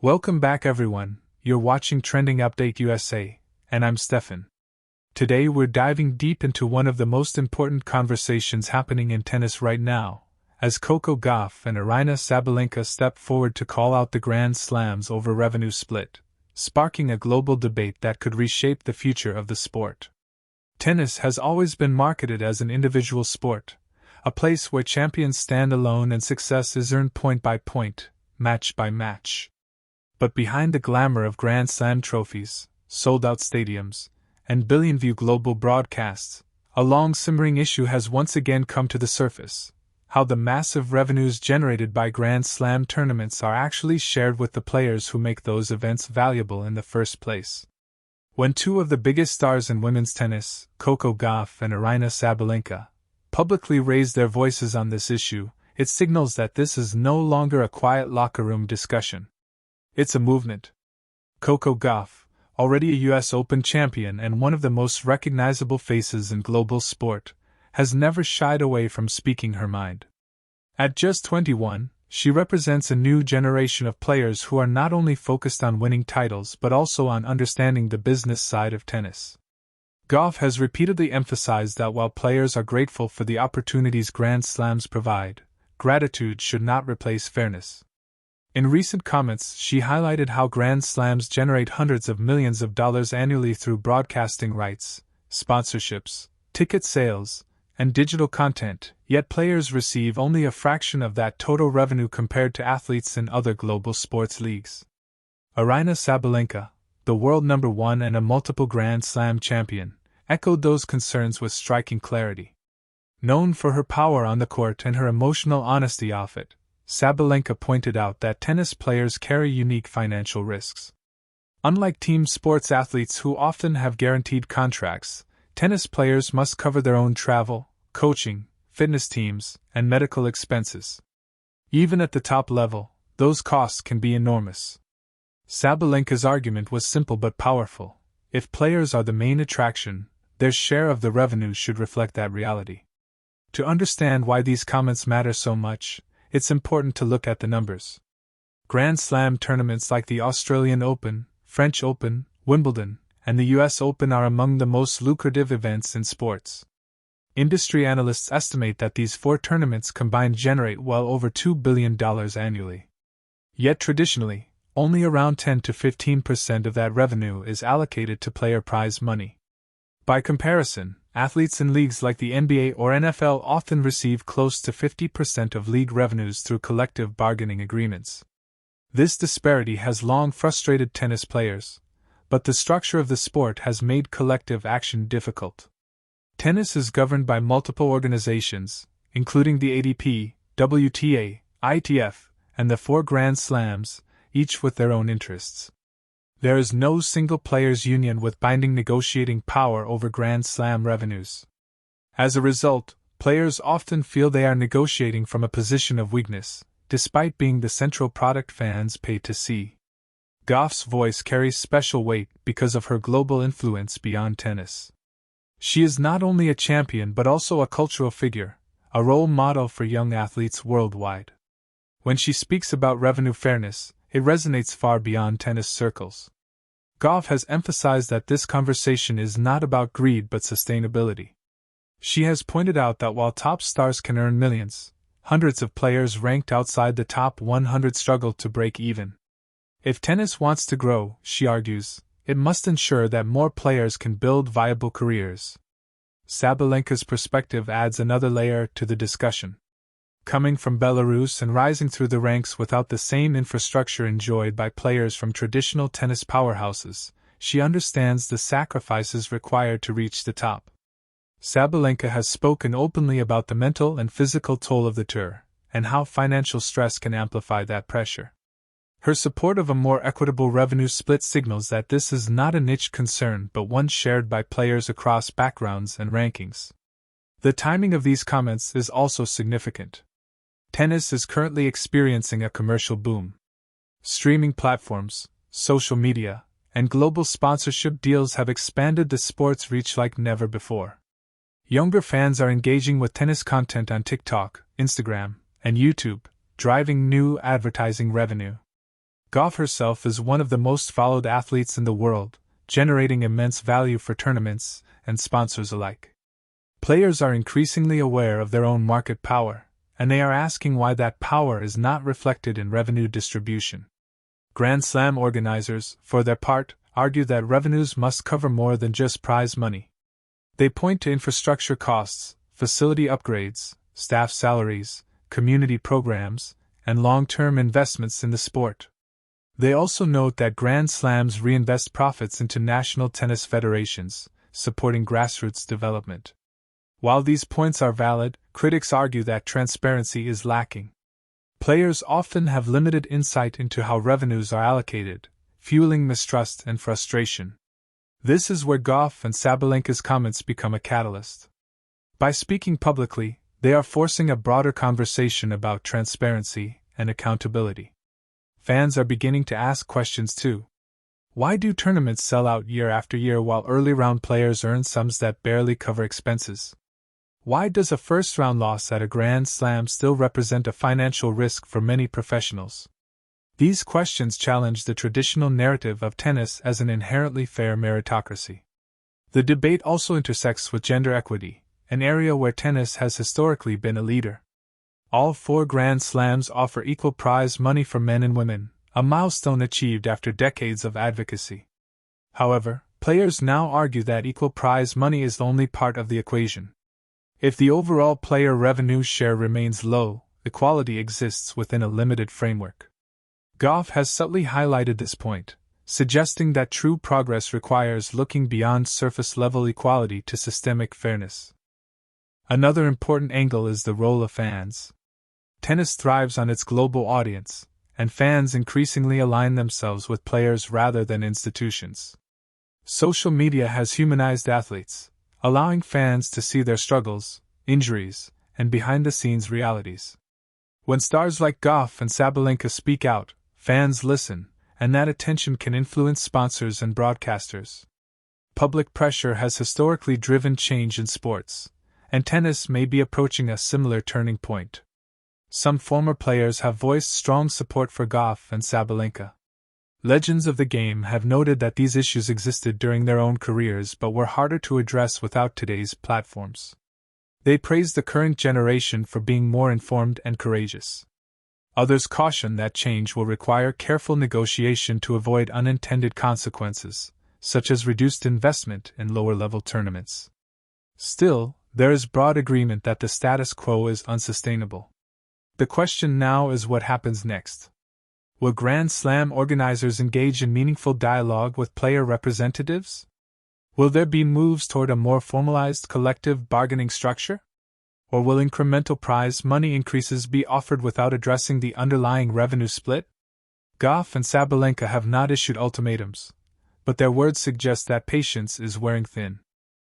Welcome back, everyone. You're watching Trending Update USA, and I'm Steffan. Today we're diving deep into one of the most important conversations happening in tennis right now, as Coco Gauff and Aryna Sabalenka step forward to call out the Grand Slams over revenue split, sparking a global debate that could reshape the future of the sport. Tennis has always been marketed as an individual sport, a place where champions stand alone and success is earned point by point, match by match. But behind the glamour of Grand Slam trophies, sold-out stadiums, and billion-view global broadcasts, a long-simmering issue has once again come to the surface: how the massive revenues generated by Grand Slam tournaments are actually shared with the players who make those events valuable in the first place. When two of the biggest stars in women's tennis, Coco Gauff and Aryna Sabalenka, publicly raise their voices on this issue, it signals that this is no longer a quiet locker room discussion. It's a movement. Coco Gauff, already a US Open champion and one of the most recognizable faces in global sport, has never shied away from speaking her mind. At just 21, she represents a new generation of players who are not only focused on winning titles but also on understanding the business side of tennis. Gauff has repeatedly emphasized that while players are grateful for the opportunities Grand Slams provide, gratitude should not replace fairness. In recent comments, she highlighted how Grand Slams generate hundreds of millions of dollars annually through broadcasting rights, sponsorships, ticket sales, and digital content, yet players receive only a fraction of that total revenue compared to athletes in other global sports leagues. Aryna Sabalenka, the world number one and a multiple Grand Slam champion, echoed those concerns with striking clarity. Known for her power on the court and her emotional honesty off it, Sabalenka pointed out that tennis players carry unique financial risks. Unlike team sports athletes who often have guaranteed contracts, tennis players must cover their own travel, coaching, fitness teams, and medical expenses. Even at the top level, those costs can be enormous. Sabalenka's argument was simple but powerful: if players are the main attraction, their share of the revenue should reflect that reality. To understand why these comments matter so much, it's important to look at the numbers. Grand Slam tournaments like the Australian Open, French Open, Wimbledon, and the US Open are among the most lucrative events in sports. Industry analysts estimate that these four tournaments combined generate well over $2 billion annually. Yet traditionally, only around 10 to 15% of that revenue is allocated to player prize money. By comparison, athletes in leagues like the NBA or NFL often receive close to 50% of league revenues through collective bargaining agreements. This disparity has long frustrated tennis players, but the structure of the sport has made collective action difficult. Tennis is governed by multiple organizations, including the ATP, WTA, ITF, and the four Grand Slams, each with their own interests. There is no single players' union with binding negotiating power over Grand Slam revenues. As a result, players often feel they are negotiating from a position of weakness, despite being the central product fans pay to see. Gauff's voice carries special weight because of her global influence beyond tennis. She is not only a champion but also a cultural figure, a role model for young athletes worldwide. When she speaks about revenue fairness, it resonates far beyond tennis circles. Gauff has emphasized that this conversation is not about greed but sustainability. She has pointed out that while top stars can earn millions, hundreds of players ranked outside the top 100 struggle to break even. If tennis wants to grow, she argues, it must ensure that more players can build viable careers. Sabalenka's perspective adds another layer to the discussion. Coming from Belarus and rising through the ranks without the same infrastructure enjoyed by players from traditional tennis powerhouses, she understands the sacrifices required to reach the top. Sabalenka has spoken openly about the mental and physical toll of the tour, and how financial stress can amplify that pressure. Her support of a more equitable revenue split signals that this is not a niche concern but one shared by players across backgrounds and rankings. The timing of these comments is also significant. Tennis is currently experiencing a commercial boom. Streaming platforms, social media, and global sponsorship deals have expanded the sport's reach like never before. Younger fans are engaging with tennis content on TikTok, Instagram, and YouTube, driving new advertising revenue. Gauff herself is one of the most followed athletes in the world, generating immense value for tournaments and sponsors alike. Players are increasingly aware of their own market power, and they are asking why that power is not reflected in revenue distribution. Grand Slam organizers, for their part, argue that revenues must cover more than just prize money. They point to infrastructure costs, facility upgrades, staff salaries, community programs, and long-term investments in the sport. They also note that Grand Slams reinvest profits into national tennis federations, supporting grassroots development. While these points are valid, critics argue that transparency is lacking. Players often have limited insight into how revenues are allocated, fueling mistrust and frustration. This is where Gauff and Sabalenka's comments become a catalyst. By speaking publicly, they are forcing a broader conversation about transparency and accountability. Fans are beginning to ask questions too. Why do tournaments sell out year after year while early round players earn sums that barely cover expenses? Why does a first-round loss at a Grand Slam still represent a financial risk for many professionals? These questions challenge the traditional narrative of tennis as an inherently fair meritocracy. The debate also intersects with gender equity, an area where tennis has historically been a leader. All 4 Grand Slams offer equal prize money for men and women, a milestone achieved after decades of advocacy. However, players now argue that equal prize money is only part of the equation. If the overall player revenue share remains low, equality exists within a limited framework. Gauff has subtly highlighted this point, suggesting that true progress requires looking beyond surface-level equality to systemic fairness. Another important angle is the role of fans. Tennis thrives on its global audience, and fans increasingly align themselves with players rather than institutions. Social media has humanized athletes, allowing fans to see their struggles, injuries, and behind-the-scenes realities. When stars like Gauff and Sabalenka speak out, fans listen, and that attention can influence sponsors and broadcasters. Public pressure has historically driven change in sports, and tennis may be approaching a similar turning point. Some former players have voiced strong support for Gauff and Sabalenka. Legends of the game have noted that these issues existed during their own careers but were harder to address without today's platforms. They praise the current generation for being more informed and courageous. Others caution that change will require careful negotiation to avoid unintended consequences, such as reduced investment in lower-level tournaments. Still, there is broad agreement that the status quo is unsustainable. The question now is what happens next. Will Grand Slam organizers engage in meaningful dialogue with player representatives? Will there be moves toward a more formalized collective bargaining structure? Or will incremental prize money increases be offered without addressing the underlying revenue split? Gauff and Sabalenka have not issued ultimatums, but their words suggest that patience is wearing thin.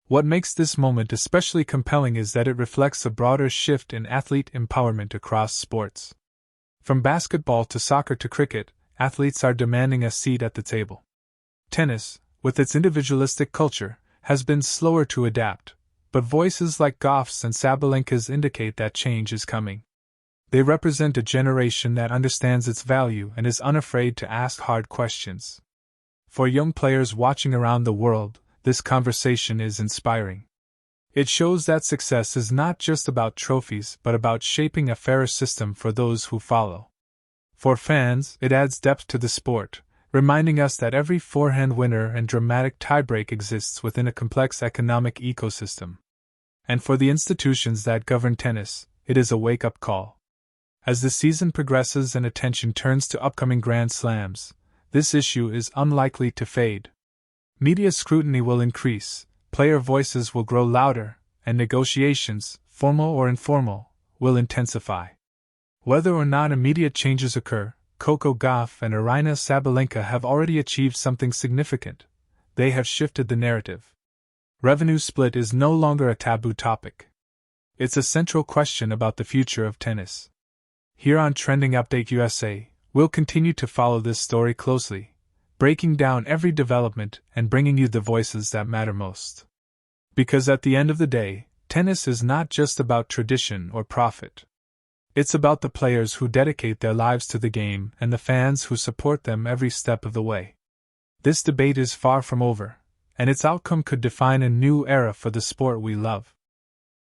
What makes this moment especially compelling is that it reflects a broader shift in athlete empowerment across sports. From basketball to soccer to cricket, athletes are demanding a seat at the table. Tennis, with its individualistic culture, has been slower to adapt, but voices like Gauff's and Sabalenka's indicate that change is coming. They represent a generation that understands its value and is unafraid to ask hard questions. For young players watching around the world, this conversation is inspiring. It shows that success is not just about trophies but about shaping a fairer system for those who follow. For fans, it adds depth to the sport, reminding us that every forehand winner and dramatic tiebreak exists within a complex economic ecosystem. And for the institutions that govern tennis, it is a wake-up call. As the season progresses and attention turns to upcoming Grand Slams, this issue is unlikely to fade. Media scrutiny will increase, player voices will grow louder, and negotiations, formal or informal, will intensify. Whether or not immediate changes occur, Coco Gauff and Aryna Sabalenka have already achieved something significant. They have shifted the narrative. Revenue split is no longer a taboo topic. It's a central question about the future of tennis. Here on Trending Update USA, we'll continue to follow this story closely, breaking down every development and bringing you the voices that matter most. Because at the end of the day, tennis is not just about tradition or profit. It's about the players who dedicate their lives to the game and the fans who support them every step of the way. This debate is far from over, and its outcome could define a new era for the sport we love.